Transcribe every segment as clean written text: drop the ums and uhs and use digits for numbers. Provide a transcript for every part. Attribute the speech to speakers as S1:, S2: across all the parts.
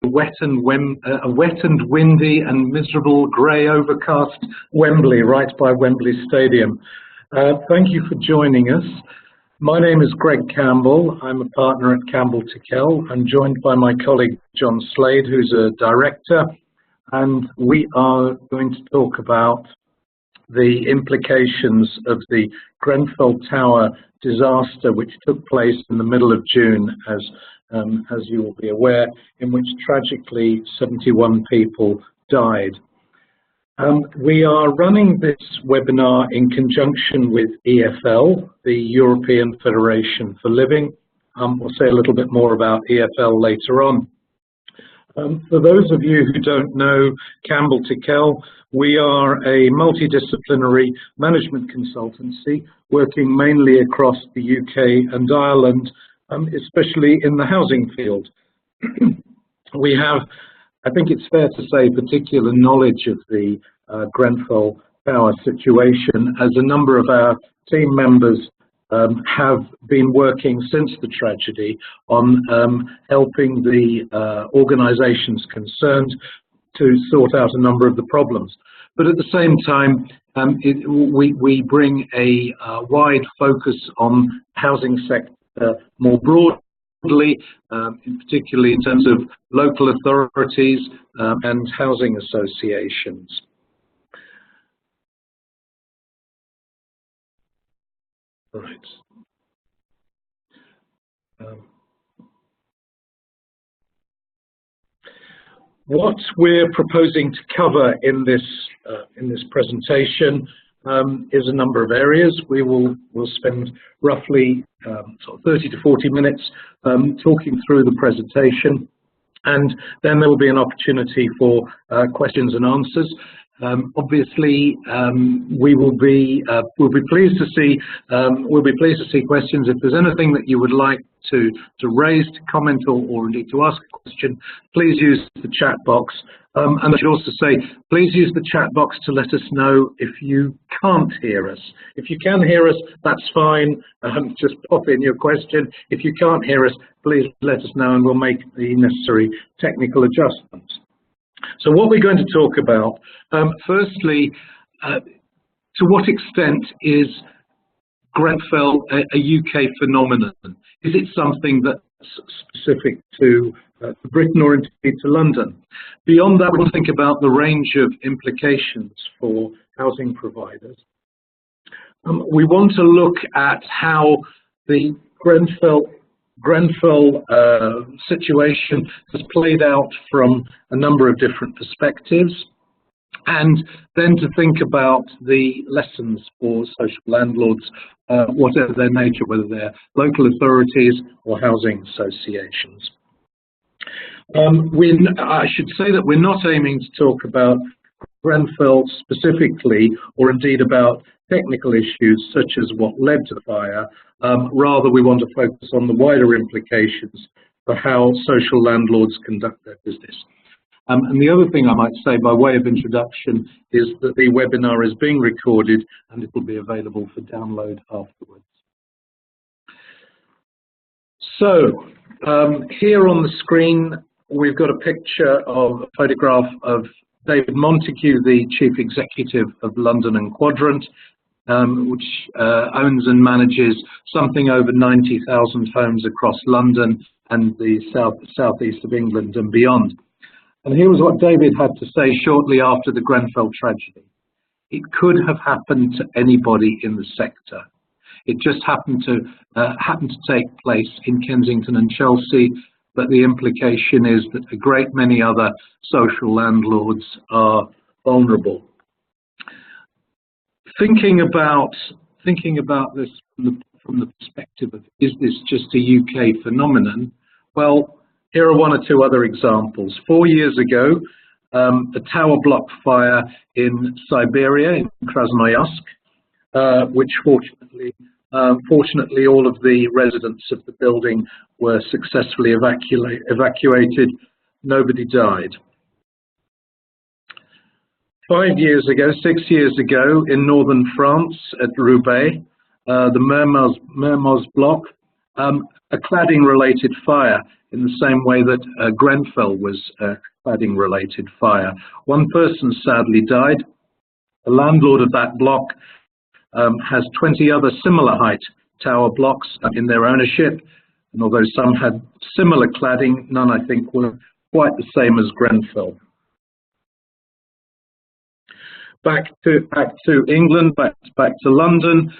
S1: wet and windy and miserable grey overcast Wembley, right by Wembley Stadium. Thank you for joining us. My name is Greg Campbell. I'm a partner at Campbell. I'm joined by my colleague John Slade, who's a director, and we are going to talk about the implications of the Grenfell Tower disaster, which took place in the middle of June, as you will be aware, in which tragically 71 people died. We are running this webinar in conjunction with EFL, the European Federation for Living. We'll say a little bit more about EFL later on. For those of you who don't know Campbell, we are a multidisciplinary management consultancy working mainly across the UK and Ireland, especially in the housing field. We have, I think it's fair to say, particular knowledge of the Grenfell Tower situation, as a number of our team members have been working since the tragedy on helping the organisations concerned to sort out a number of the problems. But at the same time, we bring a wide focus on housing sector more broadly, particularly in terms of local authorities and housing associations. Right. What we're proposing to cover in this presentation is a number of areas. We'll spend roughly sort of 30 to 40 minutes talking through the presentation, and then there will be an opportunity for questions and answers. Obviously, we'll be pleased to see questions. If there's anything that you would like to raise, to comment, or indeed to ask a question, please use the chat box. And I should also say, please use the chat box to let us know if you can't hear us. If you can hear us, that's fine. Just pop in your question. If you can't hear us, please let us know, and we'll make the necessary technical adjustments. So what we're going to talk about, firstly, to what extent is Grenfell a UK phenomenon? Is it something that's specific to Britain or indeed to London? Beyond that, we'll think about the range of implications for housing providers. We want to look at how the Grenfell situation has played out from a number of different perspectives, and then to think about the lessons for social landlords, whatever their nature, whether they're local authorities or housing associations. I should say that we're not aiming to talk about Grenfell specifically, or indeed about technical issues such as what led to the fire. Rather, we want to focus on the wider implications for how social landlords conduct their business. And the other thing I might say by way of introduction is that the webinar is being recorded and it will be available for download afterwards. So here on the screen, we've got a picture of a photograph of David Montague, the Chief Executive of London and Quadrant, which owns and manages something over 90,000 homes across London and the southeast of England and beyond. And here was what David had to say shortly after the Grenfell tragedy. It could have happened to anybody in the sector. It just happened to take place in Kensington and Chelsea, but the implication is that a great many other social landlords are vulnerable. Thinking about this from the perspective of, is this just a UK phenomenon? Well, here are one or two other examples. 4 years ago, a tower block fire in Siberia, in Krasnoyarsk, which fortunately all of the residents of the building were successfully evacuated. Nobody died. 6 years ago, in northern France at Roubaix, the Mermoz block, a cladding-related fire in the same way that Grenfell was cladding-related fire. One person sadly died. The landlord of that block has 20 other similar height tower blocks in their ownership, and although some had similar cladding, none, I think, were quite the same as Grenfell. Back to England, back to London.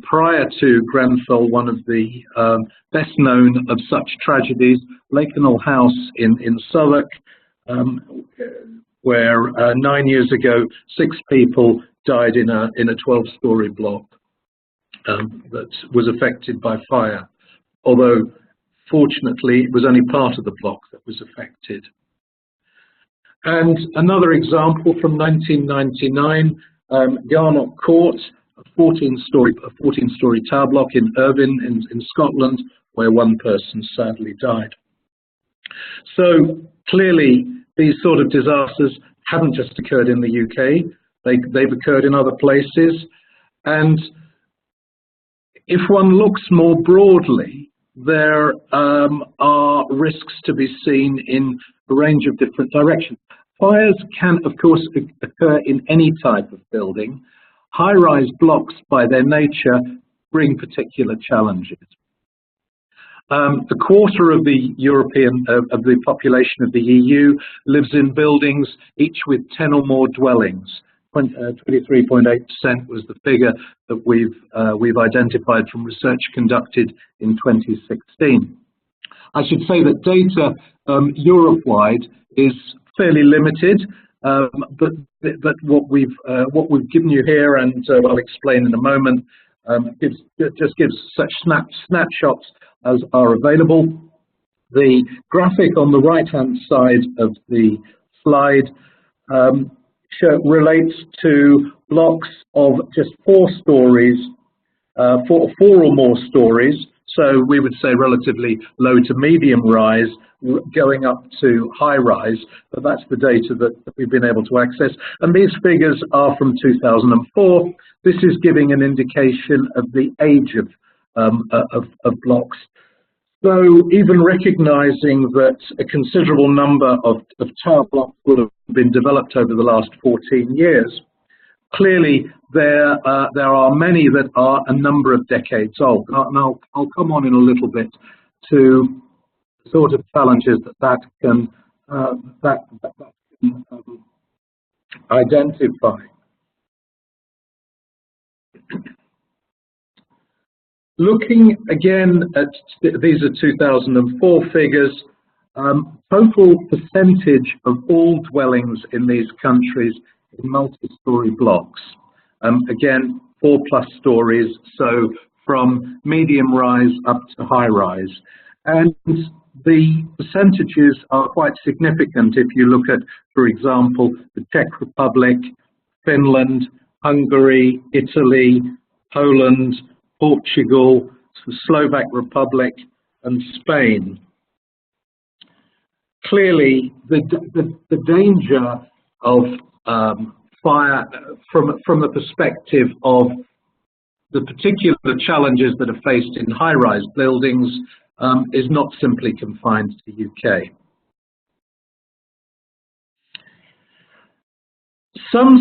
S1: Prior to Grenfell, one of the best known of such tragedies, Lakenhall House in Southwark, where 9 years ago 6 people died in a 12-story block that was affected by fire. Although fortunately it was only part of the block that was affected. And another example from 1999, Garnock Court, a 14-story tower block in Irvine in Scotland, where one person sadly died. So clearly these sort of disasters haven't just occurred in the UK, they've occurred in other places. And if one looks more broadly, there are risks to be seen in a range of different directions. Fires can, of course, occur in any type of building. High-rise blocks, by their nature, bring particular challenges. A quarter of the of the population of the EU lives in buildings, each with 10 or more dwellings. 23.8% was the figure that we've identified from research conducted in 2016. I should say that data Europe-wide is fairly limited, but what we've given you here, and I'll explain in a moment, just gives such snapshots as are available. The graphic on the right-hand side of the slide relates to blocks of just 4 stories, 4 or more stories. So we would say relatively low to medium rise, going up to high rise, but that's the data that we've been able to access. And these figures are from 2004. This is giving an indication of the age of blocks. So even recognizing that a considerable number of tower blocks will have been developed over the last 14 years, clearly there are many that are a number of decades old. And I'll come on in a little bit to the sort of challenges that can identify. Looking again at, these are 2004 figures, total percentage of all dwellings in these countries in multi-story blocks. Again, 4+ stories, so from medium rise up to high rise. And the percentages are quite significant if you look at, for example, the Czech Republic, Finland, Hungary, Italy, Poland, Portugal, the Slovak Republic, and Spain. Clearly, the danger of fire from the perspective of the particular challenges that are faced in high-rise buildings is not simply confined to the UK. Some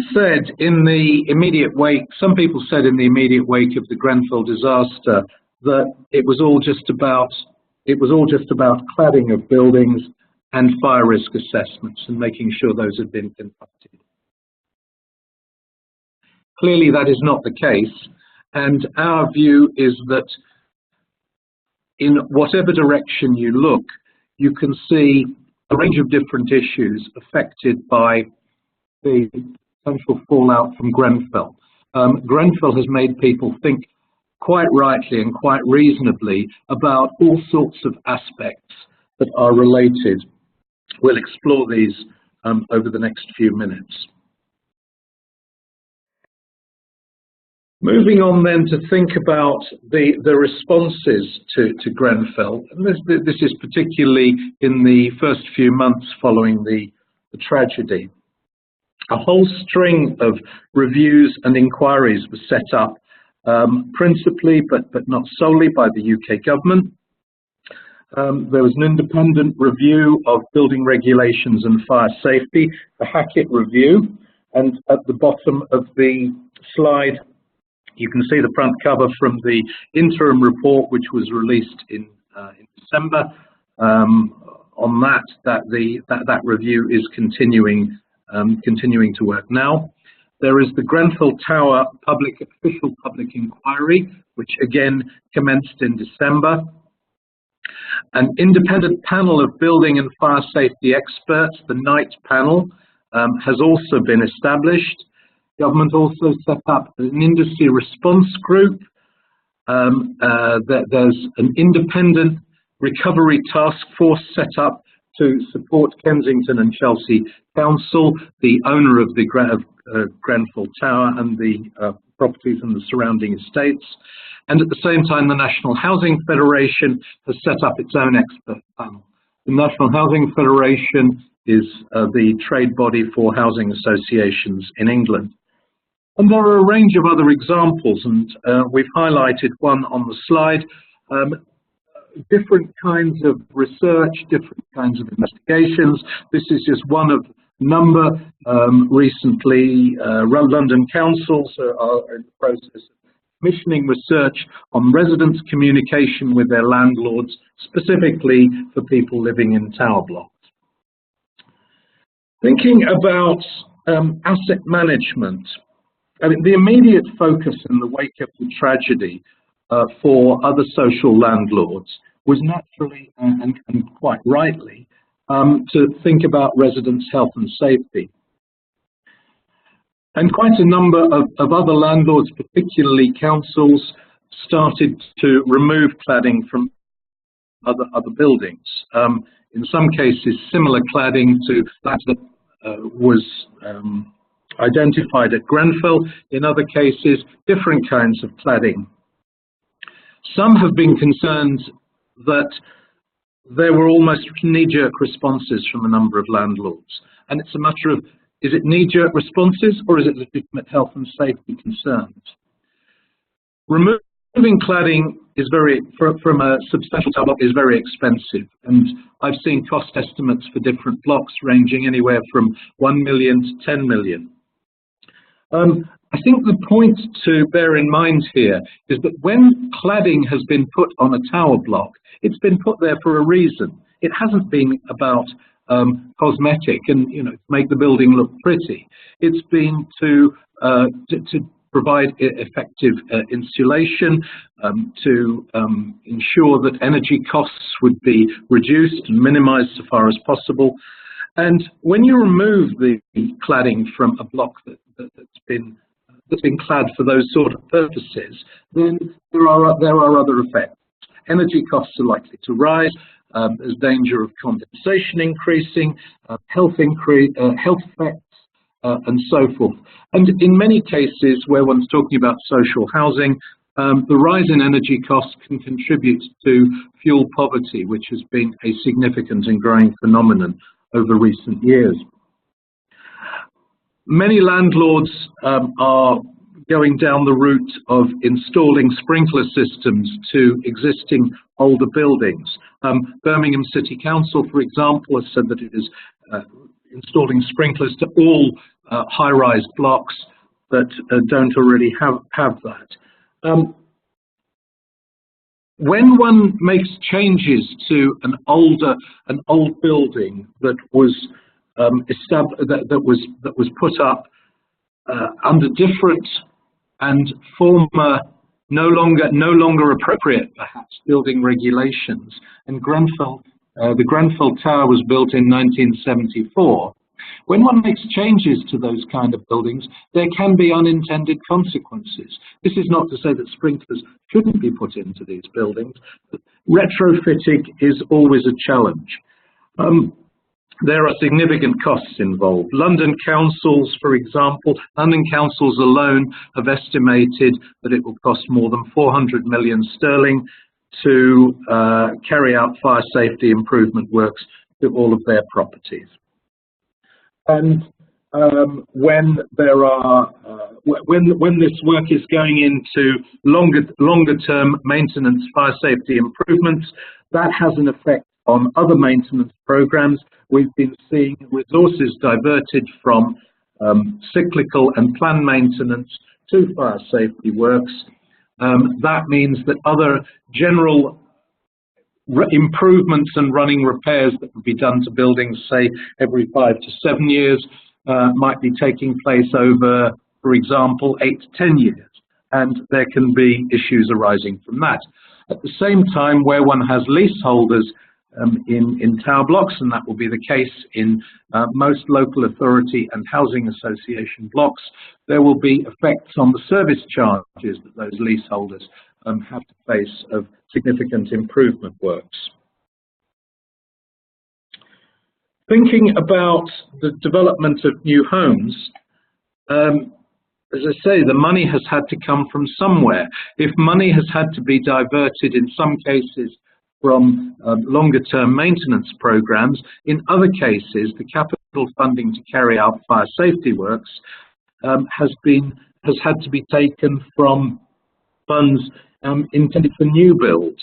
S1: people said in the immediate wake of the Grenfell disaster that it was all just about cladding of buildings and fire risk assessments and making sure those had been conducted. Clearly that is not the case, and our view is that in whatever direction you look, you can see a range of different issues affected by the potential fallout from Grenfell. Grenfell has made people think quite rightly and quite reasonably about all sorts of aspects that are related. We'll explore these over the next few minutes. Moving on then to think about the responses to Grenfell. And this is particularly in the first few months following the tragedy. A whole string of reviews and inquiries was set up, principally, but not solely, by the UK government. There was an independent review of building regulations and fire safety, the Hackett Review, and at the bottom of the slide you can see the front cover from the interim report, which was released in December. On that review is continuing to work now. There is the Grenfell Tower official public inquiry, which again commenced in December. An independent panel of building and fire safety experts, the Knight panel, has also been established. Government also set up an industry response group. There's an independent recovery task force set up to support Kensington and Chelsea Council, the owner of the Grenfell Tower and the properties and the surrounding estates. And at the same time, the National Housing Federation has set up its own expert panel. The National Housing Federation is the trade body for housing associations in England. And there are a range of other examples, and we've highlighted one on the slide. Different kinds of research, different kinds of investigations. This is just one of a number. Recently, London councils are in the process of commissioning research on residents' communication with their landlords, specifically for people living in tower blocks. Thinking about asset management, I mean, the immediate focus in the wake of the tragedy for other social landlords was naturally and quite rightly to think about residents' health and safety. And quite a number of other landlords, particularly councils, started to remove cladding from other buildings. In some cases, similar cladding to that was identified at Grenfell. In other cases, different kinds of cladding. Some have been concerned that there were almost knee-jerk responses from a number of landlords. And it's a matter of, is it knee-jerk responses or is it legitimate health and safety concerns? Removing cladding is from a substantial tower block is very expensive. And I've seen cost estimates for different blocks ranging anywhere from 1 million to 10 million. I think the point to bear in mind here is that when cladding has been put on a tower block, it's been put there for a reason. It hasn't been about cosmetic and make the building look pretty. It's been to provide effective insulation, to ensure that energy costs would be reduced and minimized so far as possible. And when you remove the cladding from a block that's been clad for those sort of purposes, then there are other effects. Energy costs are likely to rise. There's danger of condensation increasing, health effects, and so forth. And in many cases where one's talking about social housing, the rise in energy costs can contribute to fuel poverty, which has been a significant and growing phenomenon over recent years. Many landlords are going down the route of installing sprinkler systems to existing older buildings. Birmingham City Council, for example, has said that it is installing sprinklers to all high-rise blocks that don't already have that. When one makes changes to an old building that was that was put up under different and former no longer appropriate perhaps building regulations, and the Grenfell Tower was built in 1974. When one makes changes to those kind of buildings, there can be unintended consequences. This is not to say that sprinklers shouldn't be put into these buildings, but retrofitting is always a challenge. There are significant costs involved. London councils, for example, London councils alone have estimated that it will cost more than 400 million sterling to carry out fire safety improvement works to all of their properties. And when this work is going into longer term maintenance fire safety improvements, that has an effect on other maintenance programs. We've been seeing resources diverted from cyclical and planned maintenance to fire safety works. That means that other general improvements and running repairs that would be done to buildings, say, every 5 to 7 years, might be taking place over, for example, 8 to 10 years. And there can be issues arising from that. At the same time, where one has leaseholders in tower blocks, and that will be the case in most local authority and housing association blocks, there will be effects on the service charges that those leaseholders have to face of significant improvement works. Thinking about the development of new homes, as I say, the money has had to come from somewhere. If money has had to be diverted in some cases from longer-term maintenance programs, in other cases, the capital funding to carry out fire safety works has had to be taken from funds intended for new build.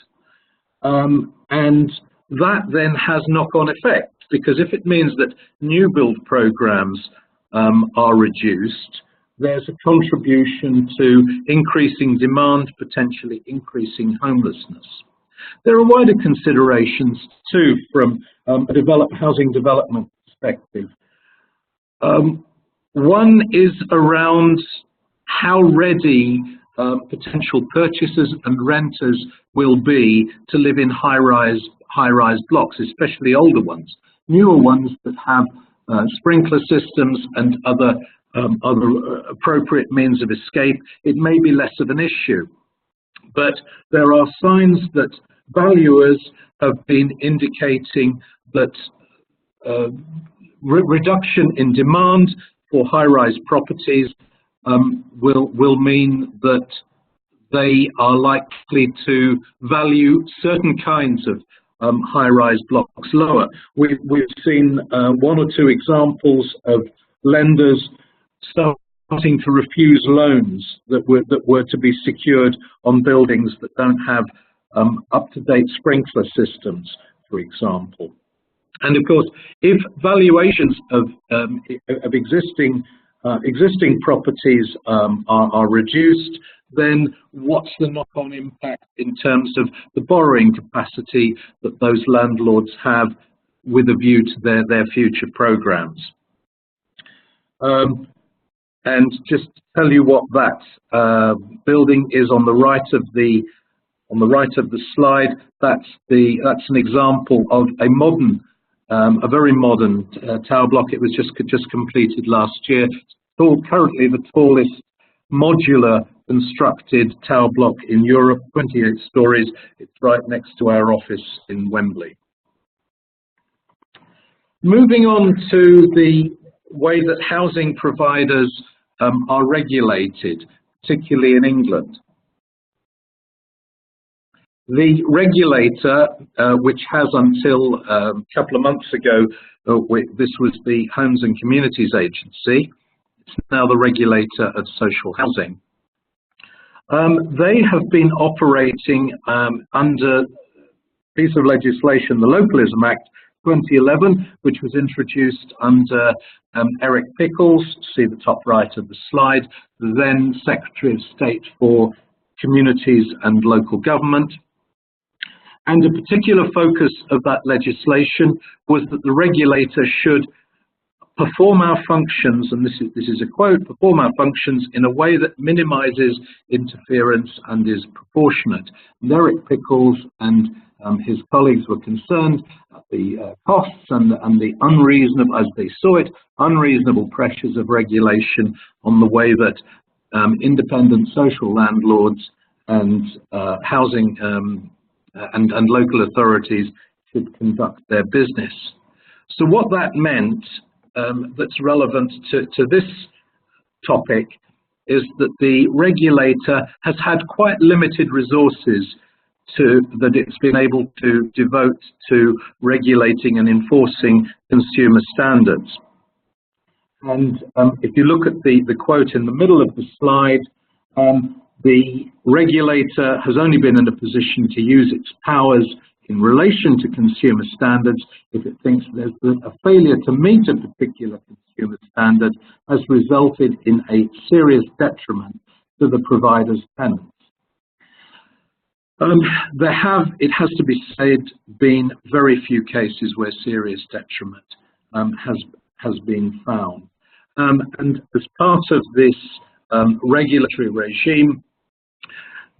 S1: And that then has knock-on effects, because if it means that new build programs are reduced, there's a contribution to increasing demand, potentially increasing homelessness. There are wider considerations too from a housing development perspective. One is around how ready potential purchasers and renters will be to live in high-rise blocks, especially older ones. Newer ones that have sprinkler systems and other appropriate means of escape, it may be less of an issue. But there are signs that valuers have been indicating that reduction in demand for high-rise properties will mean that they are likely to value certain kinds of high-rise blocks lower. We've seen 1 or 2 examples of lenders starting to refuse loans that were to be secured on buildings that don't have up-to-date sprinkler systems, for example. And of course, if valuations of existing properties are reduced, then what's the knock-on impact in terms of the borrowing capacity that those landlords have with a view to their future programs? And just to tell you what that building is on the right of the slide, that's an example of a very modern tower block. It was just completed last year. It's currently the tallest modular constructed tower block in Europe, 28 stories. It's right next to our office in Wembley. Moving on to the way that housing providers are regulated, particularly in England. The regulator, which has until a couple of months ago, this was the Homes and Communities Agency, it's now the Regulator of Social Housing. They have been operating under a piece of legislation, the Localism Act 2011, which was introduced under Eric Pickles, see the top right of the slide, the then Secretary of State for Communities and Local Government. And a particular focus of that legislation was that the regulator should perform our functions, and this is a quote, perform our functions in a way that minimizes interference and is proportionate. And Eric Pickles and his colleagues were concerned at the costs and the unreasonable, as they saw it, unreasonable pressures of regulation on the way that independent social landlords and housing and local authorities should conduct their business. So what that meant that's relevant to this topic is that the regulator has had quite limited resources that it's been able to devote to regulating and enforcing consumer standards. And if you look at the quote in the middle of the slide, the regulator has only been in a position to use its powers in relation to consumer standards if it thinks there's a failure to meet a particular consumer standard has resulted in a serious detriment to the provider's tenants. It has to be said, been very few cases where serious detriment has been found. And as part of this regulatory regime,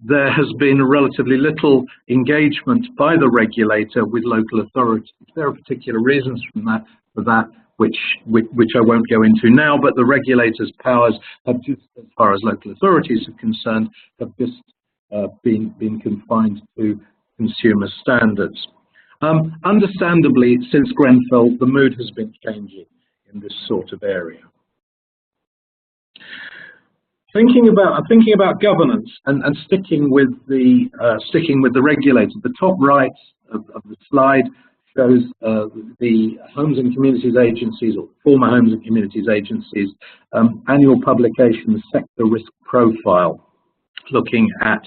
S1: there has been relatively little engagement by the regulator with local authorities. There are particular reasons for that, which I won't go into now, but the regulator's powers have just, as far as local authorities are concerned, have just been confined to consumer standards. Understandably, since Grenfell, the mood has been changing in this sort of area. Thinking about governance and sticking with the regulator. The top right of the slide shows the Homes and Communities Agencies, or former Homes and Communities Agencies, annual publication sector risk profile, looking at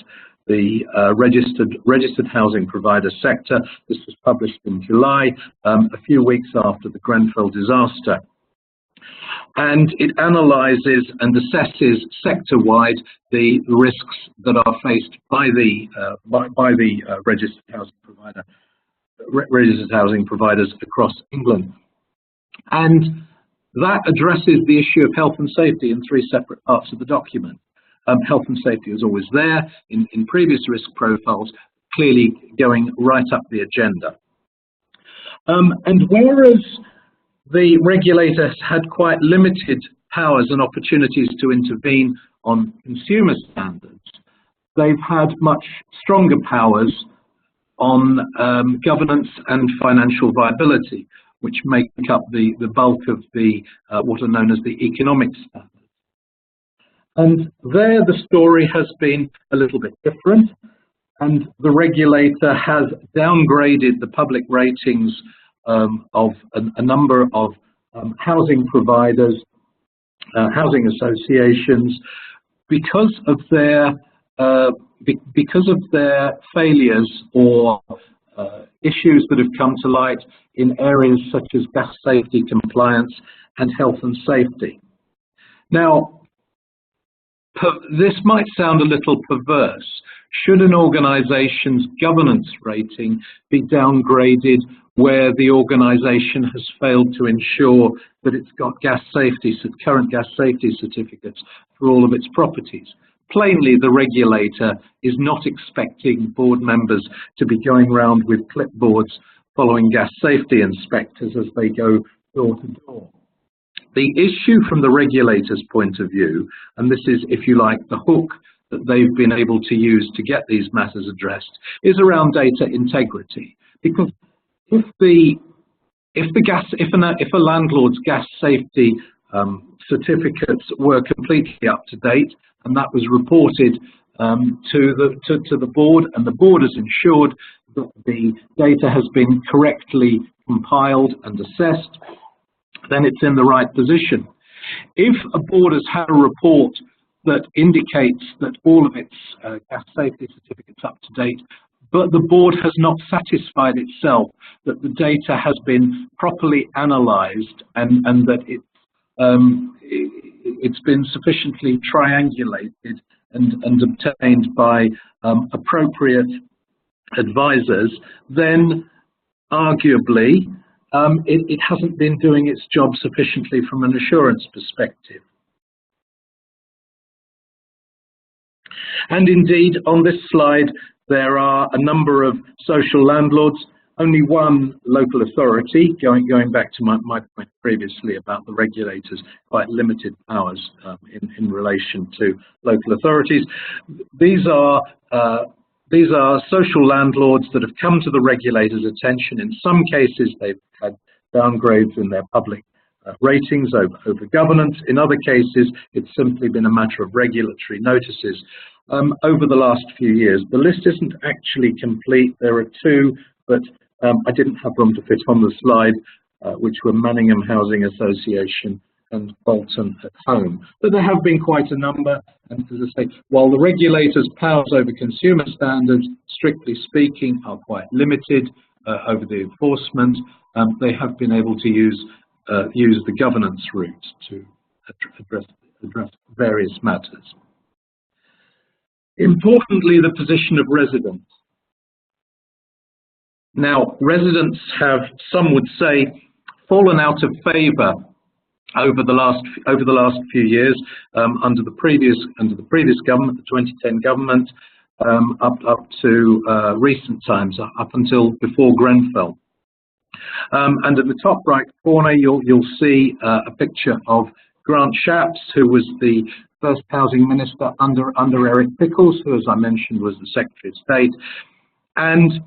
S1: the registered housing provider sector. This was published in July, a few weeks after the Grenfell disaster. And it analyses and assesses sector-wide the risks that are faced by the registered housing providers across England. And that addresses the issue of health and safety in three separate parts of the document. Health and safety is always there in previous risk profiles, clearly going right up the agenda. And whereas the regulator has had quite limited powers and opportunities to intervene on consumer standards, they've had much stronger powers on governance and financial viability, which make up the bulk of the what are known as the economic standards. And there the story has been a little bit different, and the regulator has downgraded the public ratings of a number of housing providers, housing associations, because of their failures or issues that have come to light in areas such as gas safety, compliance, and health and safety. Now, this might sound a little perverse. Should an organisation's governance rating be downgraded where the organisation has failed to ensure that it's got current gas safety certificates for all of its properties? Plainly, the regulator is not expecting board members to be going around with clipboards following gas safety inspectors as they go door to door. The issue from the regulator's point of view, and this is, if you like, the hook that they've been able to use to get these matters addressed, is around data integrity. Because if a landlord's gas safety certificates were completely up to date, and that was reported to the board, and the board has ensured that the data has been correctly compiled and assessed, then it's in the right position. If a board has had a report that indicates that all of its gas safety certificates are up to date, but the board has not satisfied itself that the data has been properly analysed and that it's been sufficiently triangulated and obtained by appropriate advisors, then arguably it hasn't been doing its job sufficiently from an assurance perspective. And indeed, on this slide, there are a number of social landlords, only one local authority, going back to my point previously about the regulators' quite limited powers in relation to local authorities. These are social landlords that have come to the regulator's attention. In some cases, they've had downgrades in their public ratings over governance. In other cases, it's simply been a matter of regulatory notices over the last few years. The list isn't actually complete. There are two, but I didn't have them to fit on the slide, which were Manningham Housing Association and Bolton at home. But there have been quite a number, and as I say, while the regulator's powers over consumer standards, strictly speaking, are quite limited over the enforcement, they have been able to use the governance route to address various matters. Importantly, the position of residents. Now, residents have, some would say, fallen out of favour over the last few years under the previous government, the 2010 government, up to recent times, up until before Grenfell. And at the top right corner, you'll see a picture of Grant Shapps, who was the first housing minister under Eric Pickles, who, as I mentioned, was the Secretary of State. And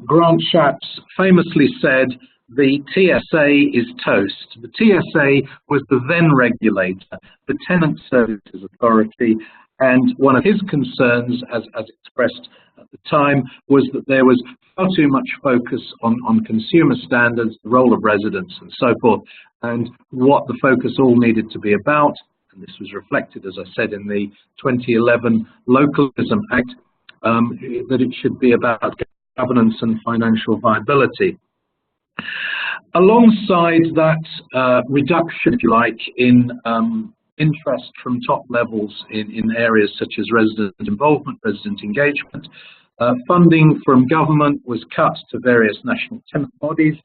S1: Grant Shapps famously said, "The TSA is toast." The TSA was the then regulator, the Tenant Services Authority, and one of his concerns, as expressed at the time, was that there was far too much focus on consumer standards, the role of residents and so forth, and what the focus all needed to be about, and this was reflected, as I said, in the 2011 Localism Act, that it should be about governance and financial viability. Alongside that reduction, if you like, in interest from top levels in areas such as resident involvement, resident engagement, funding from government was cut to various national tenant bodies,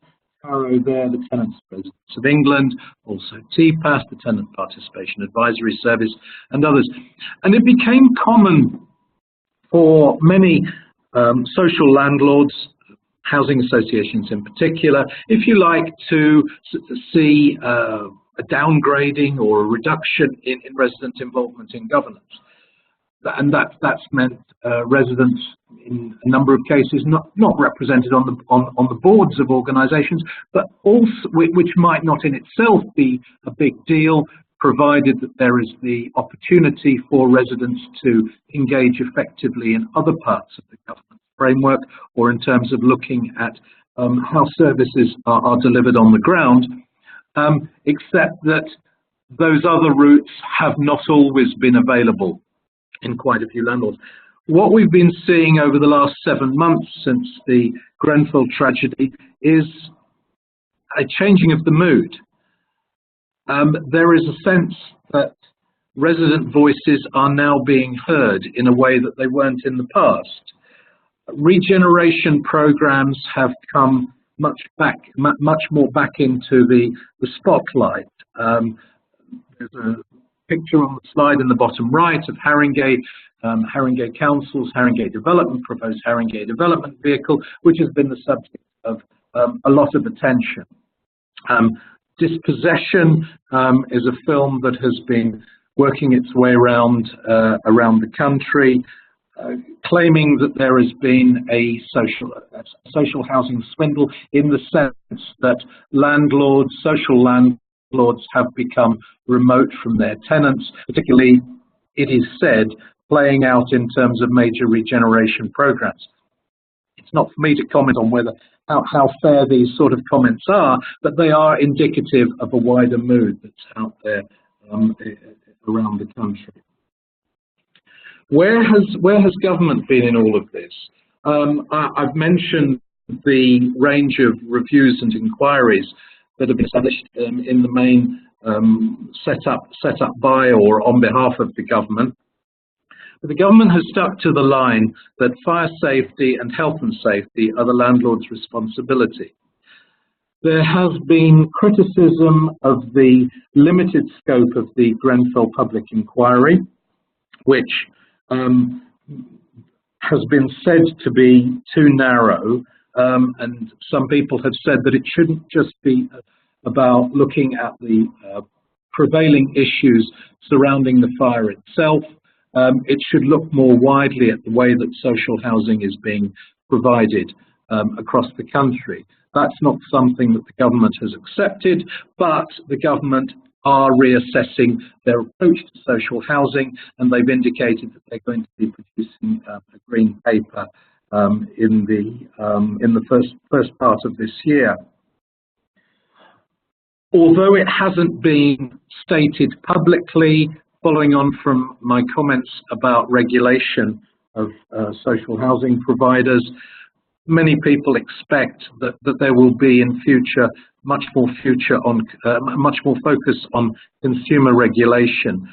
S1: there, the Tenants of England, also TPAS, the Tenant Participation Advisory Service, and others. And it became common for many social landlords, housing associations in particular, if you like, to see a downgrading or a reduction in resident involvement in governance. And that's meant residents, in a number of cases, not represented on the boards of organisations, but also which might not in itself be a big deal, provided that there is the opportunity for residents to engage effectively in other parts of the government framework, or in terms of looking at how services are delivered on the ground, except that those other routes have not always been available in quite a few landlords. What we've been seeing over the last 7 months since the Grenfell tragedy is a changing of the mood. There is a sense that resident voices are now being heard in a way that they weren't in the past. Regeneration programs have come much more back into the spotlight. There's a picture on the slide in the bottom right of Haringey Council's Haringey Development, proposed Haringey Development Vehicle, which has been the subject of a lot of attention. Dispossession is a film that has been working its way around the country, claiming that there has been a social housing swindle, in the sense that social landlords have become remote from their tenants, particularly, it is said, playing out in terms of major regeneration programs. It's not for me to comment on how fair these sort of comments are, but they are indicative of a wider mood that's out there around the country. Where has government been in all of this? I've mentioned the range of reviews and inquiries that have been established in the main set up by or on behalf of the government. But the government has stuck to the line that fire safety and health and safety are the landlord's responsibility. There has been criticism of the limited scope of the Grenfell Public Inquiry, which has been said to be too narrow, and some people have said that it shouldn't just be about looking at the prevailing issues surrounding the fire itself. It should look more widely at the way that social housing is being provided across the country. That's not something that the government has accepted, but the government are reassessing their approach to social housing, and they've indicated that they're going to be producing a green paper in the first part of this year. although it hasn't been stated publicly, following on from my comments about regulation of social housing providers, many people expect that there will be in future much more focus on consumer regulation,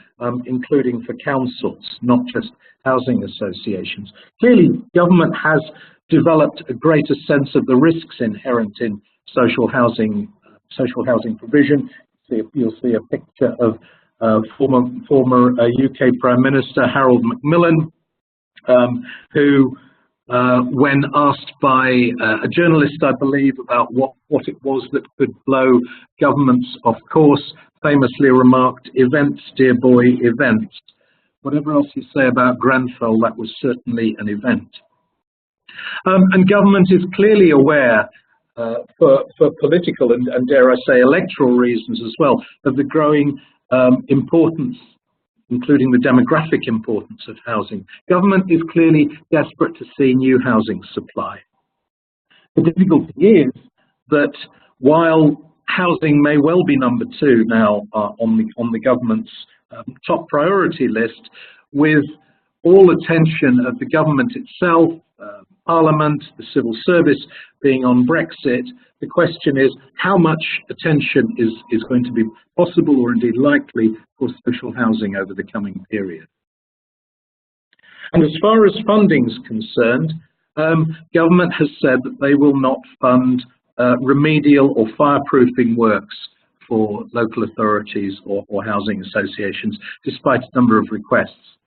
S1: including for councils, not just housing associations. Clearly, government has developed a greater sense of the risks inherent in social housing provision. You'll see a picture of former UK Prime Minister Harold Macmillan, who, when asked by a journalist, I believe, about what it was that could blow governments off course, famously remarked, "Events, dear boy, events." Whatever else you say about Grenfell, that was certainly an event. And government is clearly aware, for political and dare I say electoral reasons as well, of the growing importance, including the demographic importance of housing. Government is clearly desperate to see new housing supply. The difficulty is that while housing may well be number two now on the government's top priority list, with all attention of the government itself, Parliament, the civil service being on Brexit, the question is how much attention is going to be possible or indeed likely for social housing over the coming period. And as far as funding is concerned, government has said that they will not fund remedial or fireproofing works for local authorities or housing associations, despite a number of requests.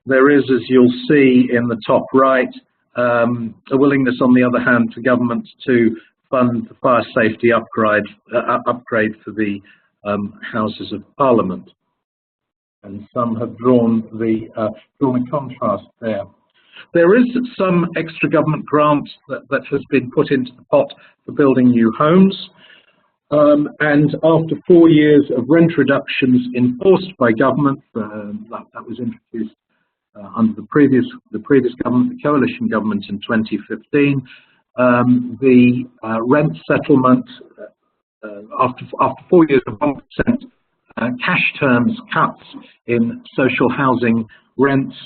S1: There is, as you'll see in the top right, a willingness, on the other hand, for government to fund the fire safety upgrade for the Houses of Parliament. And some have drawn a contrast there. There is some extra government grant that has been put into the pot for building new homes. And after 4 years of rent reductions enforced by government, that was introduced under the previous government, the coalition government, in 2015, the rent settlement after 4 years of 1% cash terms cuts in social housing rents,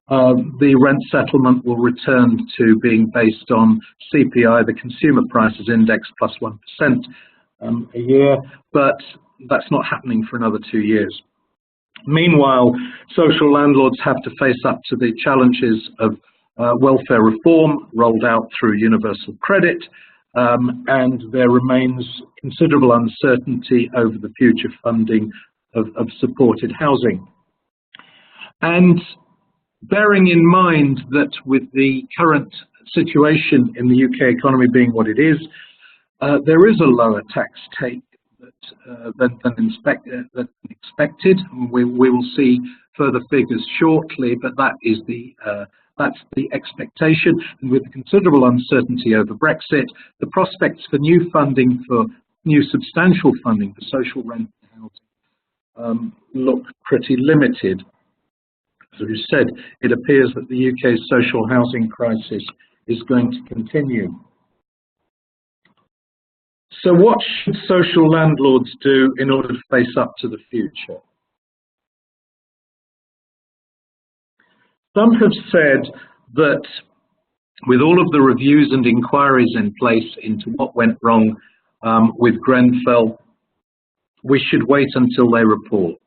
S1: the rent settlement will return to being based on CPI, the Consumer Prices Index, plus 1% a year, but that's not happening for another 2 years. Meanwhile, social landlords have to face up to the challenges of welfare reform rolled out through universal credit, and there remains considerable uncertainty over the future funding of supported housing. And bearing in mind that with the current situation in the UK economy being what it is, there is a lower tax take than expected. We will see further figures shortly, but that's the expectation. And with considerable uncertainty over Brexit, the prospects for new substantial funding for social rent housing look pretty limited. As we said, it appears that the UK's social housing crisis is going to continue. So what should social landlords do in order to face up to the future? Some have said that with all of the reviews and inquiries in place into what went wrong with Grenfell, we should wait until they report.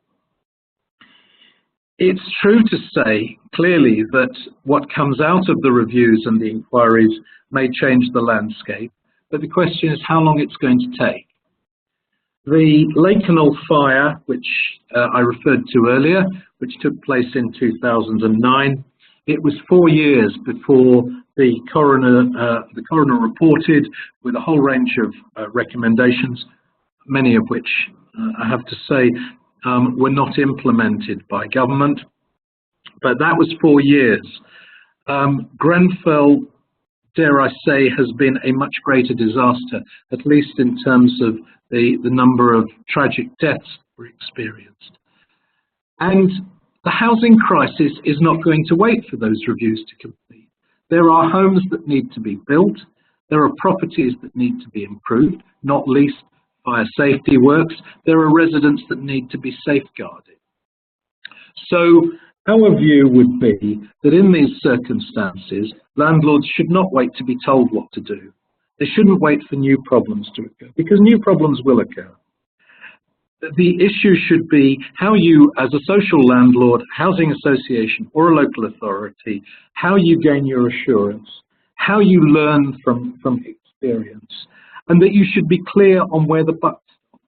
S1: It's true to say clearly that what comes out of the reviews and the inquiries may change the landscape, but the question is how long it's going to take. The Lakenal fire, which I referred to earlier, which took place in 2009, it was 4 years before the coroner reported with a whole range of recommendations, many of which I have to say were not implemented by government, but that was 4 years. Grenfell, dare I say, has been a much greater disaster, at least in terms of the number of tragic deaths were experienced. And the housing crisis is not going to wait for those reviews to complete. There are homes that need to be built. There are properties that need to be improved, not least fire safety works, there are residents that need to be safeguarded. So our view would be that in these circumstances, landlords should not wait to be told what to do. They shouldn't wait for new problems to occur, because new problems will occur. The issue should be how you, as a social landlord, housing association or a local authority, how you gain your assurance, how you learn from experience, and that you should be clear on where the buck stops.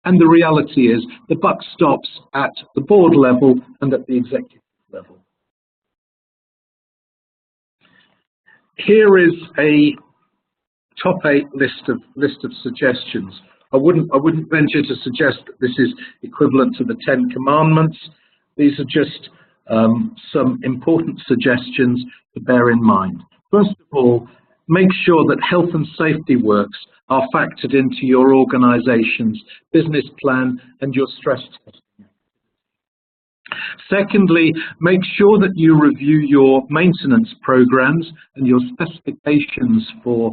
S1: And the reality is the buck stops at the board level and at the executive level. Here is a top 8 list of suggestions. I wouldn't venture to suggest that this is equivalent to the 10 Commandments. These are just some important suggestions to bear in mind. First of all, make sure that health and safety works are factored into your organisation's business plan and your stress testing. Secondly, make sure that you review your maintenance programs and your specifications for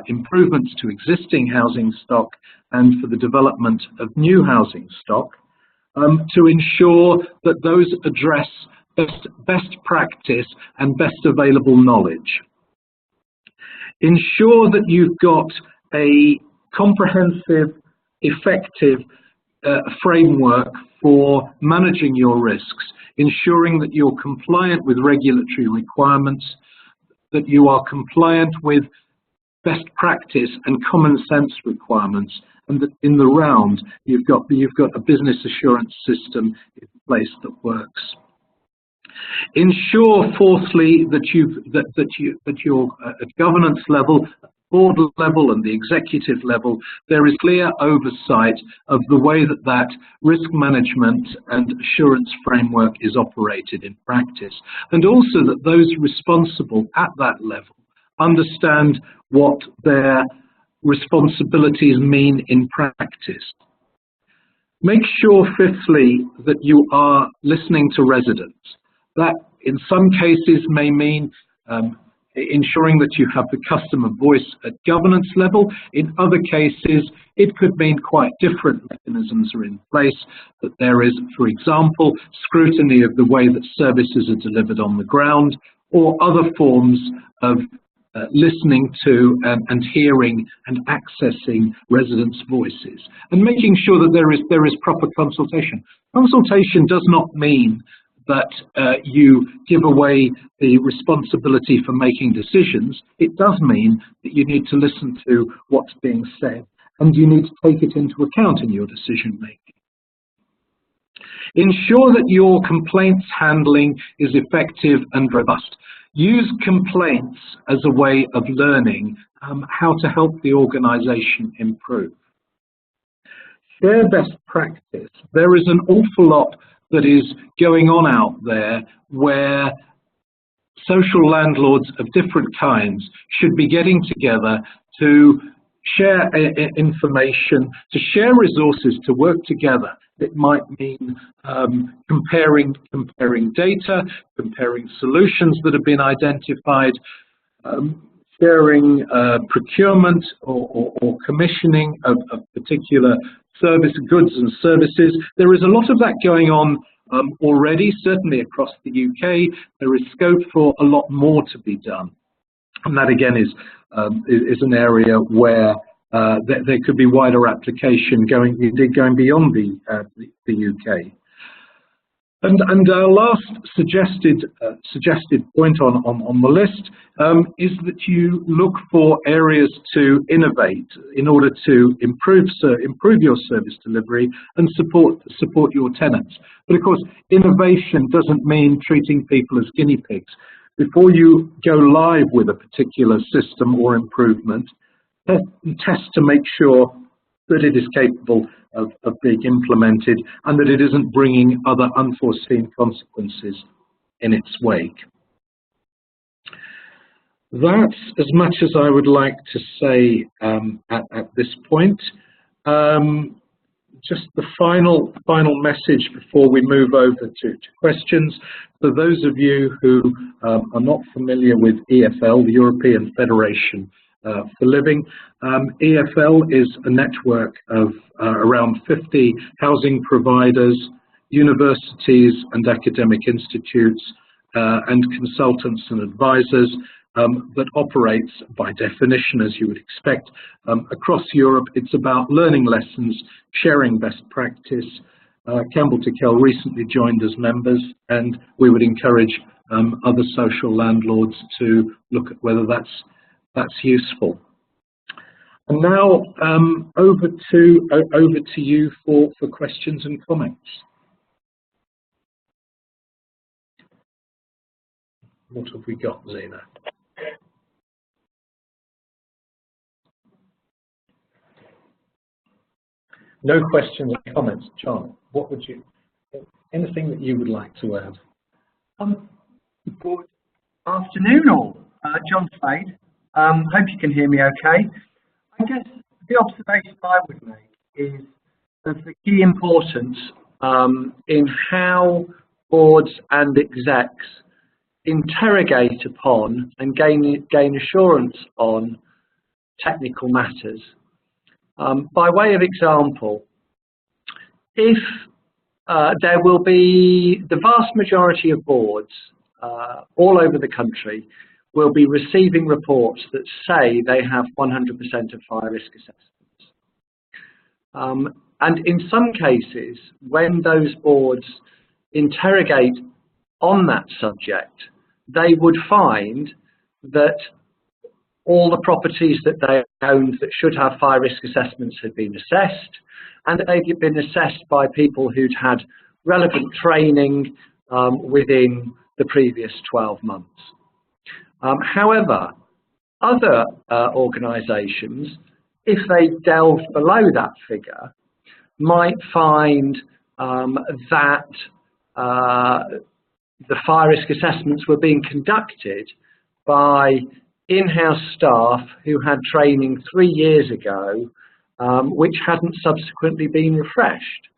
S1: improvements to existing housing stock and for the development of new housing stock, to ensure that those address best practice and best available knowledge. Ensure that you've got a comprehensive, effective framework for managing your risks, ensuring that you're compliant with regulatory requirements, that you are compliant with best practice and common sense requirements, and that in the round you've got a business assurance system in place that works. Ensure, fourthly, that you're at governance level, board level and the executive level, there is clear oversight of the way that risk management and assurance framework is operated in practice, and also that those responsible at that level understand what their responsibilities mean in practice. Make sure, fifthly, that you are listening to residents. That in some cases may mean ensuring that you have the customer voice at governance level. In other cases, it could mean quite different mechanisms are in place, that there is, for example, scrutiny of the way that services are delivered on the ground, or other forms of listening to and hearing and accessing residents' voices, and making sure that there is proper consultation. Consultation does not mean that you give away the responsibility for making decisions. It does mean that you need to listen to what's being said, and you need to take it into account in your decision making. Ensure that your complaints handling is effective and robust. Use complaints as a way of learning how to help the organisation improve. Share best practice. There is an awful lot that is going on out there where social landlords of different kinds should be getting together to share information, to share resources, to work together. It might mean comparing data, comparing solutions that have been identified, sharing procurement or commissioning of particular goods and services. There is a lot of that going on already, certainly across the UK. There is scope for a lot more to be done. And that again is an area where there could be wider application going beyond the UK. And our last suggested point on the list is that you look for areas to innovate in order to improve your service delivery and support your tenants. But of course, innovation doesn't mean treating people as guinea pigs. Before you go live with a particular system or improvement, test to make sure that it is capable of being implemented and that it isn't bringing other unforeseen consequences in its wake. That's as much as I would like to say at this point. Just the final message before we move over to questions. For those of you who are not familiar with EFL, the European Federation for living. EFL is a network of around 50 housing providers, universities and academic institutes, and consultants and advisors that operates by definition, as you would expect, across Europe. It's about learning lessons, sharing best practice. Campbell recently joined as members, and we would encourage other social landlords to look at whether that's useful. And now over to you for questions and comments. What have we got, Zena? No questions or comments. John, what would you, anything that you would like to add?
S2: Good afternoon all. John Spade. Hope you can hear me okay. I guess the observation I would make is of the key importance in how boards and execs interrogate upon and gain assurance on technical matters. By way of example, if there will be the vast majority of boards all over the country will be receiving reports that say they have 100% of fire risk assessments. And in some cases, when those boards interrogate on that subject, they would find that all the properties that they owned that should have fire risk assessments had been assessed, and that they'd been assessed by people who'd had relevant training within the previous 12 months. However, other organisations, if they delve below that figure, might find that the fire risk assessments were being conducted by in-house staff who had training 3 years ago, which hadn't subsequently been refreshed,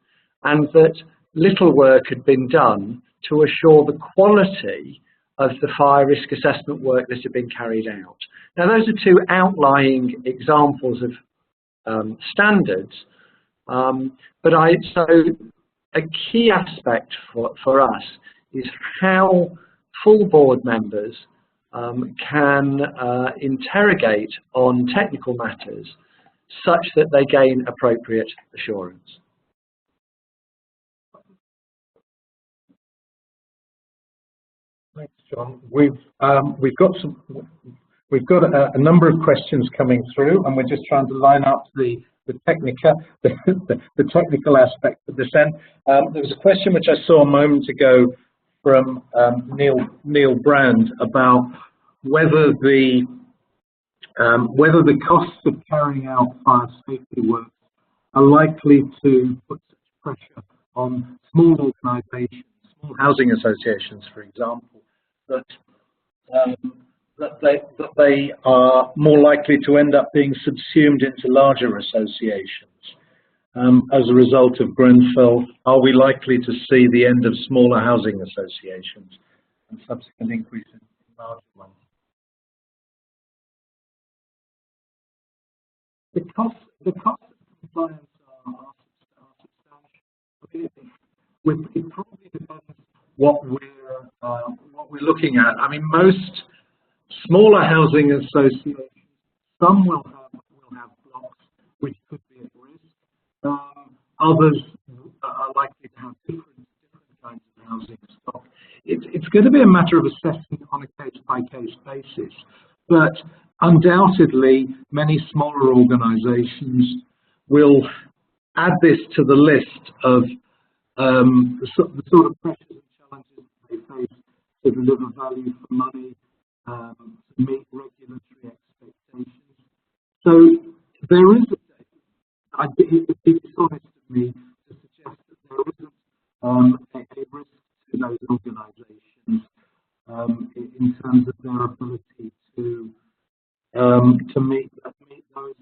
S2: and that little work had been done to assure the quality of the fire risk assessment work that had been carried out. Now, those are two outlying examples of standards, but so a key aspect for us is how full board members can interrogate on technical matters such that they gain appropriate assurance.
S1: Thanks, John. We've got a number of questions coming through, and we're just trying to line up the technical aspect of this end. There was a question which I saw a moment ago from Neil Brand about whether the costs of carrying out fire safety work are likely to put such pressure on small organisations, small housing associations, for example, that they are more likely to end up being subsumed into larger associations. As a result of Grenfell, are we likely to see the end of smaller housing associations and subsequent increase in larger ones? The costs of compliance are substantial. It probably depends what we're looking at. I mean, most smaller housing associations, some will have blocks which could be at risk. Others are likely to have different kinds of housing stock. It's going to be a matter of assessing on a case-by-case basis, but undoubtedly many smaller organisations will add this to the list of the sort of pressures and challenges they face to deliver value for money, to meet regulatory expectations. So there is, it would be dishonest of me to suggest that there isn't a risk to those organisations in terms of their ability to meet those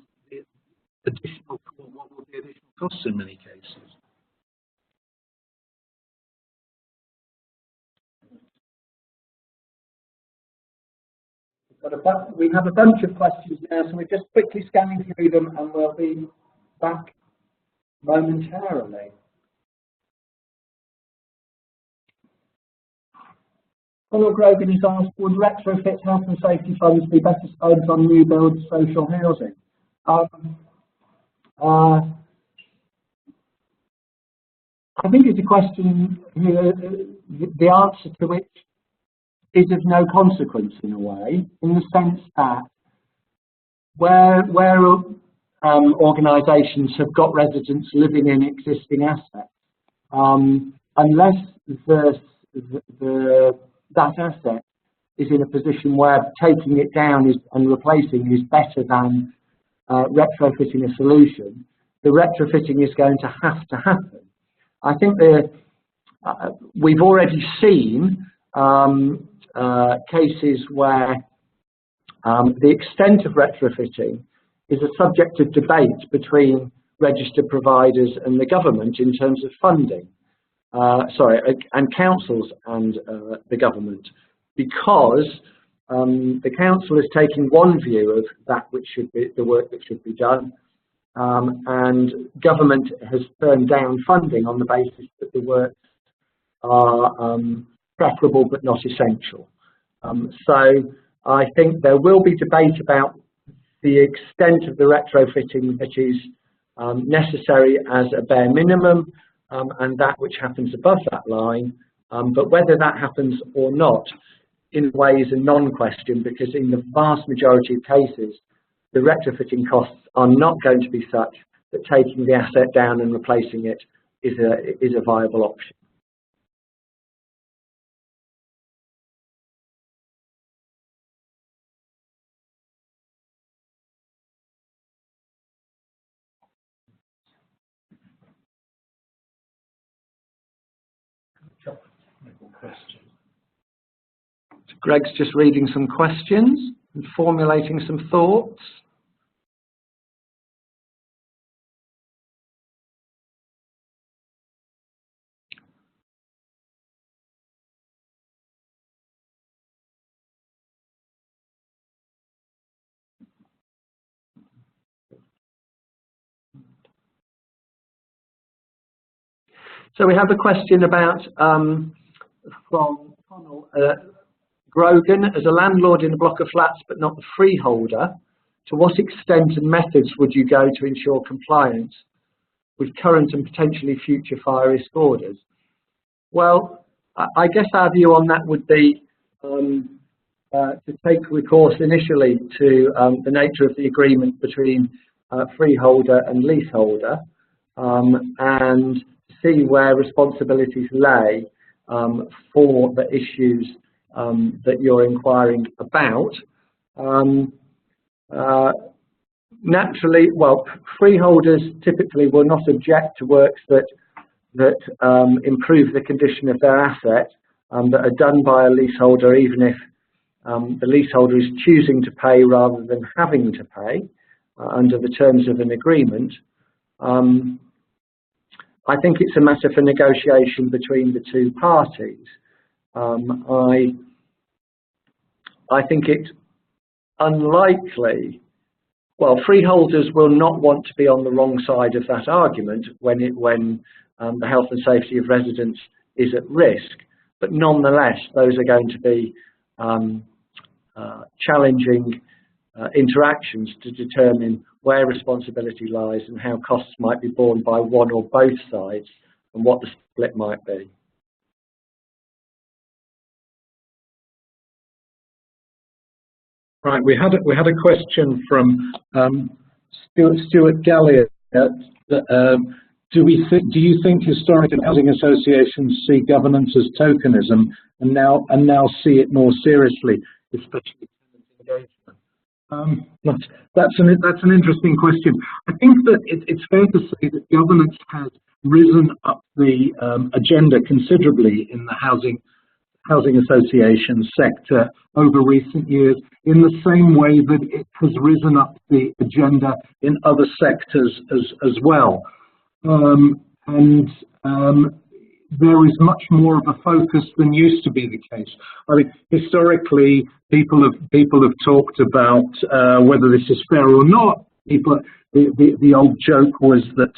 S1: additional, what will be additional costs in many cases.
S2: we have a bunch of questions now, so we're just quickly scanning through them and we'll be back momentarily. Conor Grogan is asked, would retrofit health and safety funds be better spent on new build social housing? I think it's a question, the answer to which is of no consequence in a way, in the sense that where organisations have got residents living in existing assets, unless that asset is in a position where taking it down and replacing is better than retrofitting a solution, the retrofitting is going to happen. I think we've already seen cases where the extent of retrofitting is a subject of debate between registered providers and the government in terms of funding, and councils and the government, because the council is taking one view of that which should be the work that should be done, and government has turned down funding on the basis that the works are preferable but not essential. So I think there will be debate about the extent of the retrofitting that is necessary as a bare minimum, and that which happens above that line, but whether that happens or not in a way is a non-question, because in the vast majority of cases the retrofitting costs are not going to be such that taking the asset down and replacing it is a viable option. Greg's just reading some questions and formulating some thoughts. So we have a question about from Conor Grogan, as a landlord in a block of flats but not the freeholder, to what extent and methods would you go to ensure compliance with current and potentially future fire risk orders? Well, I guess our view on that would be to take recourse initially to the nature of the agreement between freeholder and leaseholder, and see where responsibilities lay for the issues that you're inquiring about. Naturally, well, freeholders typically will not object to works that improve the condition of their asset that are done by a leaseholder, even if the leaseholder is choosing to pay rather than having to pay under the terms of an agreement. I think it's a matter for negotiation between the two parties. I think it's unlikely. Well, freeholders will not want to be on the wrong side of that argument when the health and safety of residents is at risk. But nonetheless, those are going to be challenging interactions to determine where responsibility lies and how costs might be borne by one or both sides and what the split might be.
S1: Right, we had a question from Stuart Gallier. Do you think historic and housing associations see governance as tokenism and now see it more seriously, especially tenant engagement? That's an interesting question. I think that it's fair to say that governance has risen up the agenda considerably in the housing association sector over recent years, in the same way that it has risen up the agenda in other sectors as well. there is much more of a focus than used to be the case. I mean, historically, people have talked about whether this is fair or not. The old joke was that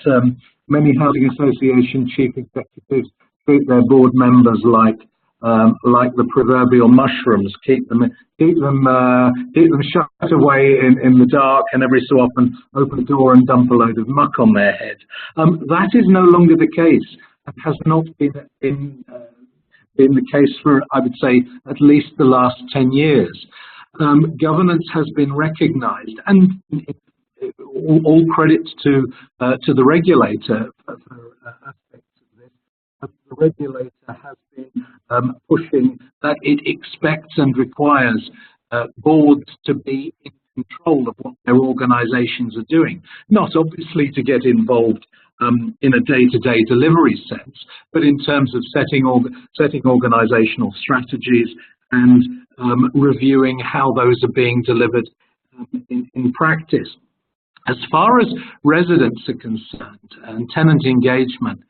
S1: many housing association chief executives treat their board members like the proverbial mushrooms, keep them shut away in the dark, and every so often open the door and dump a load of muck on their head. That is no longer the case, and has not been the case for, I would say, at least the last 10 years. Governance has been recognised, and all credit to the regulator for aspects of this. The regulator has been pushing that it expects and requires boards to be in control of what their organisations are doing, not obviously to get involved in a day-to-day delivery sense, but in terms of setting organisational strategies and reviewing how those are being delivered in practice. As far as residents are concerned and tenant engagement,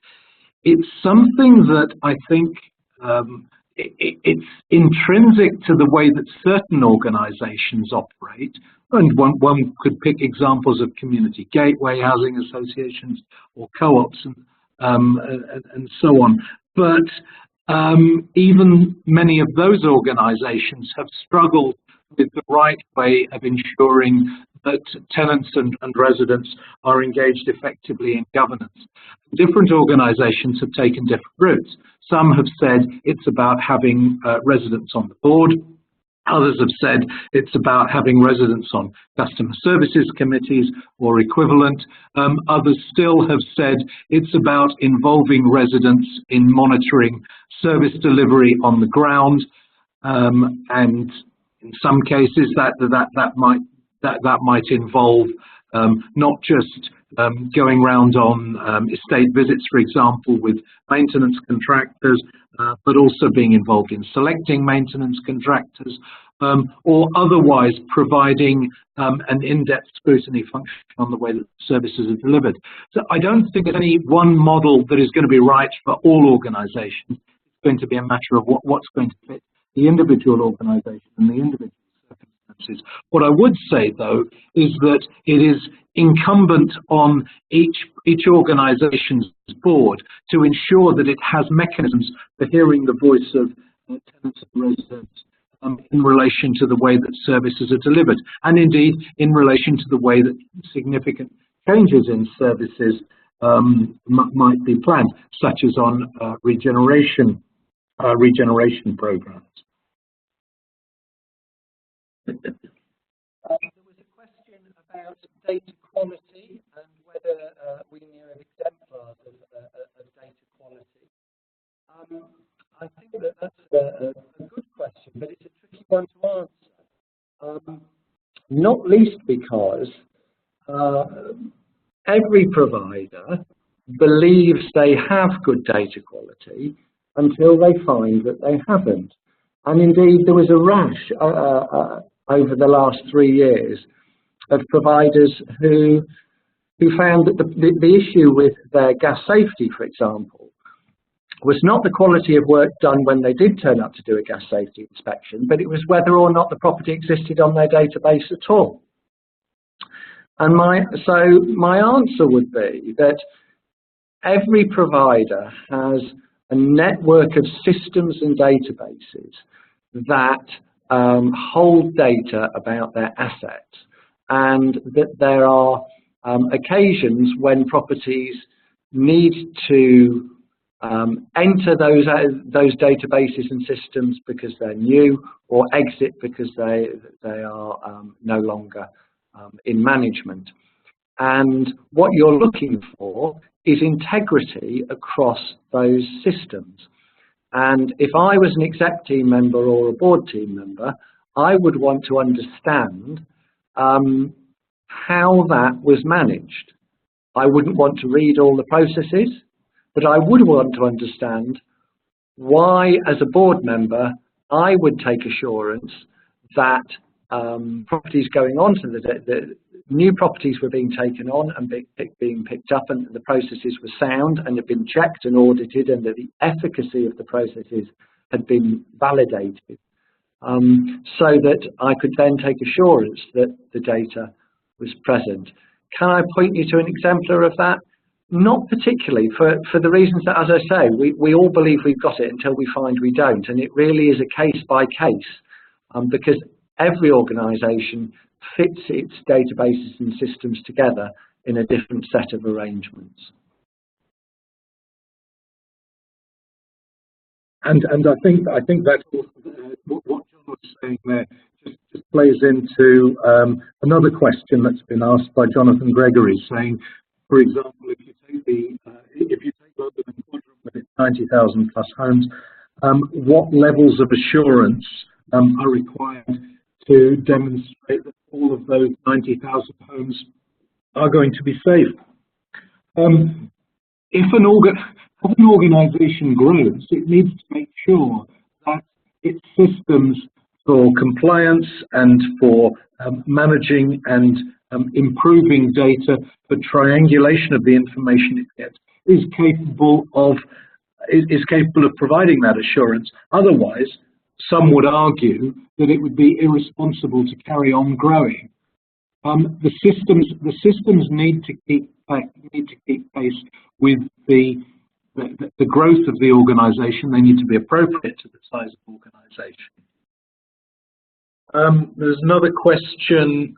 S1: it's something that I think it's intrinsic to the way that certain organisations operate, and one could pick examples of community gateway housing associations or co-ops and so on. But even many of those organisations have struggled with the right way of ensuring that tenants and residents are engaged effectively in governance. Different organisations have taken different routes. Some have said it's about having residents on the board. Others have said it's about having residents on customer services committees or equivalent. Others still have said it's about involving residents in monitoring service delivery on the ground, and in some cases that might involve not just going round on estate visits, for example, with maintenance contractors, but also being involved in selecting maintenance contractors, or otherwise providing an in-depth scrutiny function on the way that services are delivered. So I don't think there's any one model that is going to be right for all organisations. It's going to be a matter of what's going to fit the individual organisation and the individual circumstances. What I would say, though, is that it is incumbent on each organisation's board to ensure that it has mechanisms for hearing the voice of tenants and residents in relation to the way that services are delivered, and indeed in relation to the way that significant changes in services might be planned, such as on regeneration programs.
S2: There was a question about data quality and whether we knew of exemplars of data quality. I think that's a good question, but it's a tricky one to answer. Not least because every provider believes they have good data quality until they find that they haven't. And indeed, there was a rash over the last 3 years of providers who found that the issue with their gas safety, for example, was not the quality of work done when they did turn up to do a gas safety inspection, but it was whether or not the property existed on their database at all. And my answer would be that every provider has a network of systems and databases that hold data about their assets, and that there are occasions when properties need to enter those databases and systems because they're new, or exit because they are no longer in management. And what you're looking for is integrity across those systems. And if I was an exec team member or a board team member, I would want to understand how that was managed. I wouldn't want to read all the processes, but I would want to understand why, as a board member, I would take assurance that properties going onto new properties were being taken on and being picked up, and the processes were sound and had been checked and audited, and that the efficacy of the processes had been validated, so that I could then take assurance that the data was present. Can I point you to an exemplar of that? Not particularly, for the reasons that, as I say, we all believe we've got it until we find we don't, and it really is a case by case, because every organisation fits its databases and systems together in a different set of arrangements.
S1: And I think that's what John was saying there just plays into another question that's been asked by Jonathan Gregory, saying, for example, if you take London and Quadrant with its 90,000 plus homes, what levels of assurance are required to demonstrate that all of those 90,000 homes are going to be safe? If an organisation grows, it needs to make sure that its systems for compliance and for managing and improving data, for triangulation of the information it gets, is capable of providing that assurance. Otherwise, some would argue that it would be irresponsible to carry on growing. The systems need to keep pace with the growth of the organisation. They need to be appropriate to the size of organisation. There's another question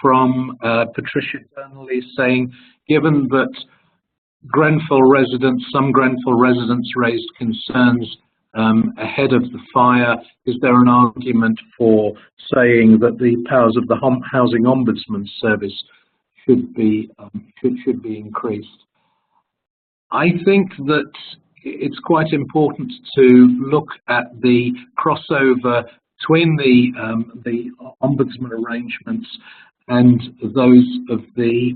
S1: from Patricia Donnelly saying, given that some Grenfell residents raised concerns ahead of the fire, is there an argument for saying that the powers of the Housing Ombudsman Service should be increased? I think that it's quite important to look at the crossover between the ombudsman arrangements and those of the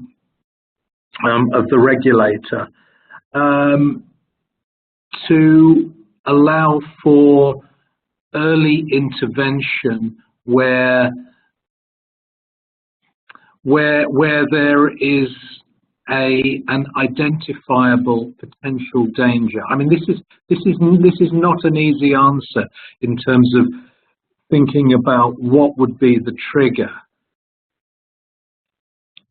S1: regulator, to allow for early intervention where there is an identifiable potential danger. I mean, this is not an easy answer in terms of thinking about what would be the trigger.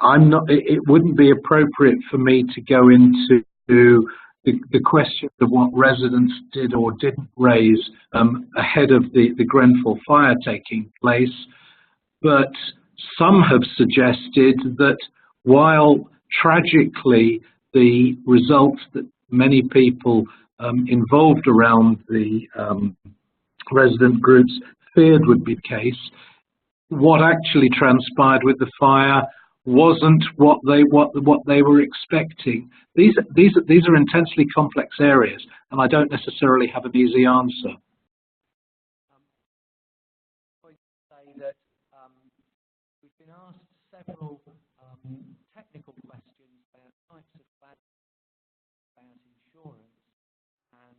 S1: It wouldn't be appropriate for me to go into the question of what residents did or didn't raise ahead of the Grenfell fire taking place, but some have suggested that while tragically the results that many people involved around the resident groups feared would be the case, what actually transpired with the fire wasn't what they were expecting. These are intensely complex areas, and I don't necessarily have an easy answer.
S2: Say that we've been asked several technical questions about types of bad, about insurance, and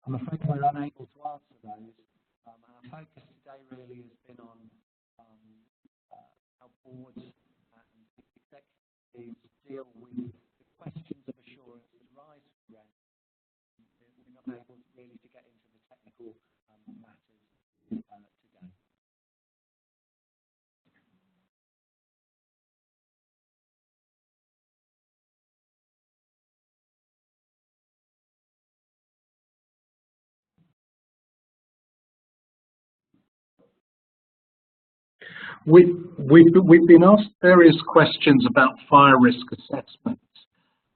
S2: I'm afraid we're unable to answer those. Our focus today really has been on how boards and executives deal with the questions of assurance that rise from rent. We're not able really to get into the technical matters today.
S1: We've been asked various questions about fire risk assessments.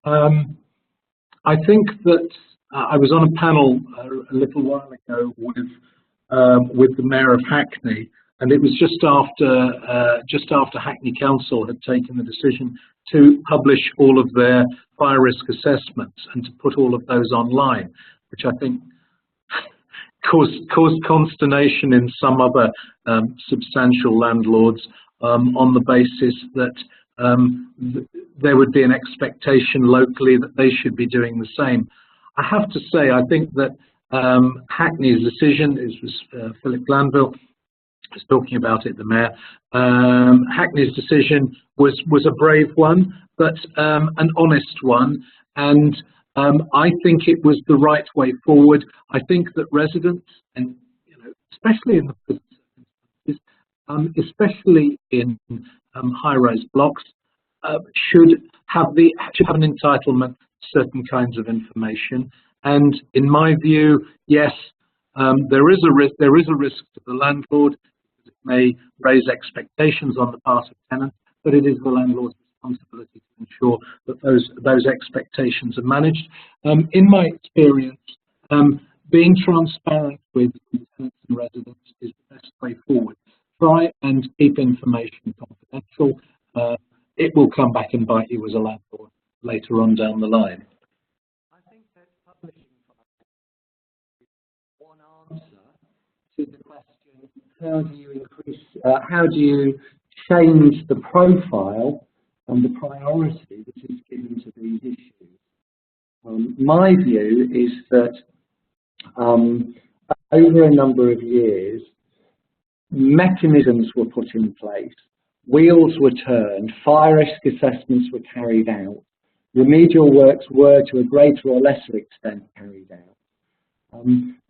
S1: I think that I was on a panel a little while ago with the Mayor of Hackney, and it was just after Hackney Council had taken the decision to publish all of their fire risk assessments and to put all of those online, which I think caused consternation in some other substantial landlords on the basis that there would be an expectation locally that they should be doing the same. I have to say, I think that Hackney's decision, it was Philip Glanville, was talking about it, the Mayor. Hackney's decision was a brave one, but an honest one, and I think it was the right way forward. I think that residents, and especially in the present circumstances, especially in high-rise blocks, should have an entitlement to certain kinds of information. And in my view, yes, there is a risk. There is a risk to the landlord. It may raise expectations on the part of tenants, but it is the landlord's responsibility to ensure that those expectations are managed. In my experience, being transparent with tenants and residents is the best way forward. Try and keep information confidential. It will come back and bite you as a landlord later on down the line.
S2: I think that publishing is one answer to the question: how do you increase? How do you change the profile and the priority that is given to these issues? My view is that over a number of years, mechanisms were put in place, wheels were turned, fire risk assessments were carried out, remedial works were to a greater or lesser extent carried out.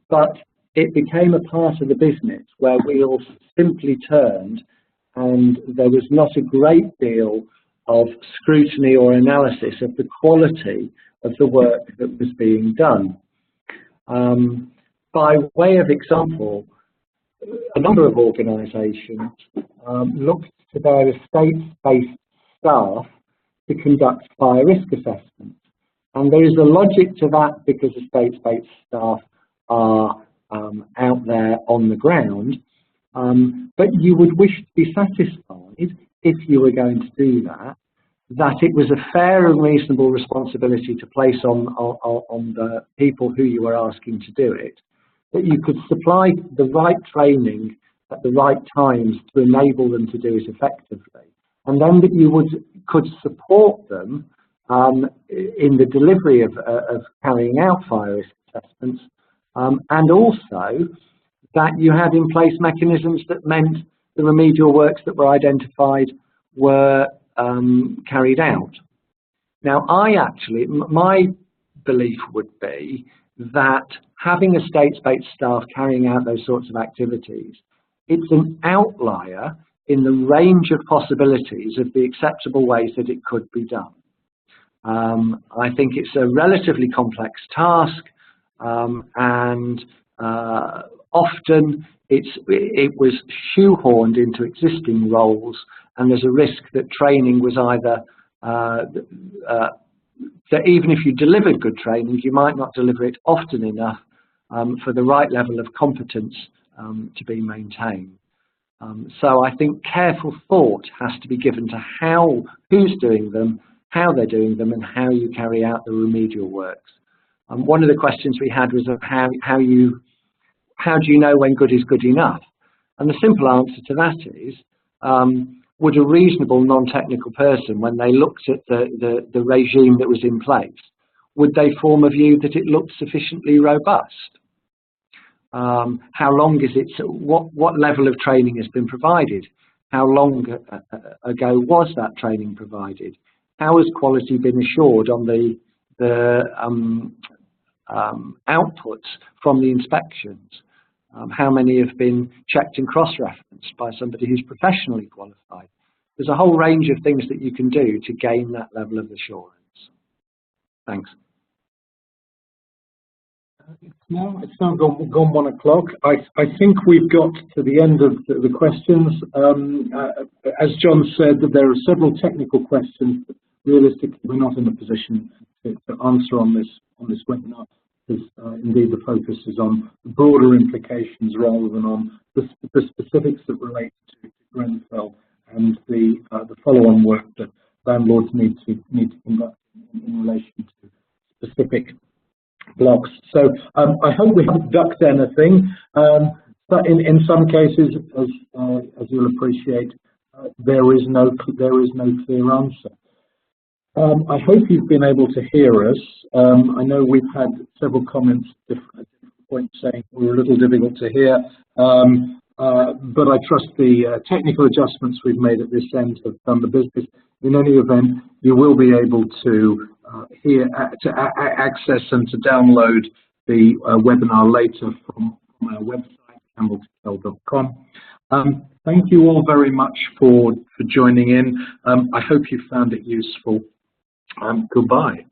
S2: But it became a part of the business where wheels simply turned and there was not a great deal of scrutiny or analysis of the quality of the work that was being done. By way of example, a number of organisations looked to their estates-based staff to conduct fire risk assessments. And there is a logic to that because estates-based staff are out there on the ground. But you would wish to be satisfied, if you were going to do that, that it was a fair and reasonable responsibility to place on the people who you were asking to do it, that you could supply the right training at the right times to enable them to do it effectively, and then that you could support them in the delivery of carrying out fire risk assessments, and also that you had in place mechanisms that meant the remedial works that were identified were carried out. Now, my belief would be that having estates-based staff carrying out those sorts of activities, it's an outlier in the range of possibilities of the acceptable ways that it could be done. I think it's a relatively complex task, and often it was shoehorned into existing roles, and there's a risk that training was either that even if you delivered good training, you might not deliver it often enough for the right level of competence to be maintained. So I think careful thought has to be given to who's doing them, how they're doing them, and how you carry out the remedial works. One of the questions we had was of how do you know when good is good enough? And the simple answer to that is, would a reasonable non-technical person, when they looked at the regime that was in place, would they form a view that it looked sufficiently robust? How long is it? What level of training has been provided? How long ago was that training provided? How has quality been assured on the outputs from the inspections? How many have been checked and cross-referenced by somebody who's professionally qualified? There's a whole range of things that you can do to gain that level of assurance. Thanks.
S1: It's now gone 1 o'clock. I think we've got to the end of the questions. As John said, that there are several technical questions that realistically we're not in a position to answer on this webinar, because indeed the focus is on the broader implications rather than on the specifics that relate to Grenfell and the follow-on work that landlords need to conduct in relation to specific blocks. So I hope we haven't ducked anything, but in some cases, as you'll appreciate, there is no clear answer. I hope you've been able to hear us. I know we've had several comments at different points saying we're a little difficult to hear. but I trust the technical adjustments we've made at this end have done the business. In any event, you will be able to access and to download the webinar later from our website, campbell.com. Thank you all very much for joining in. I hope you found it useful. Goodbye.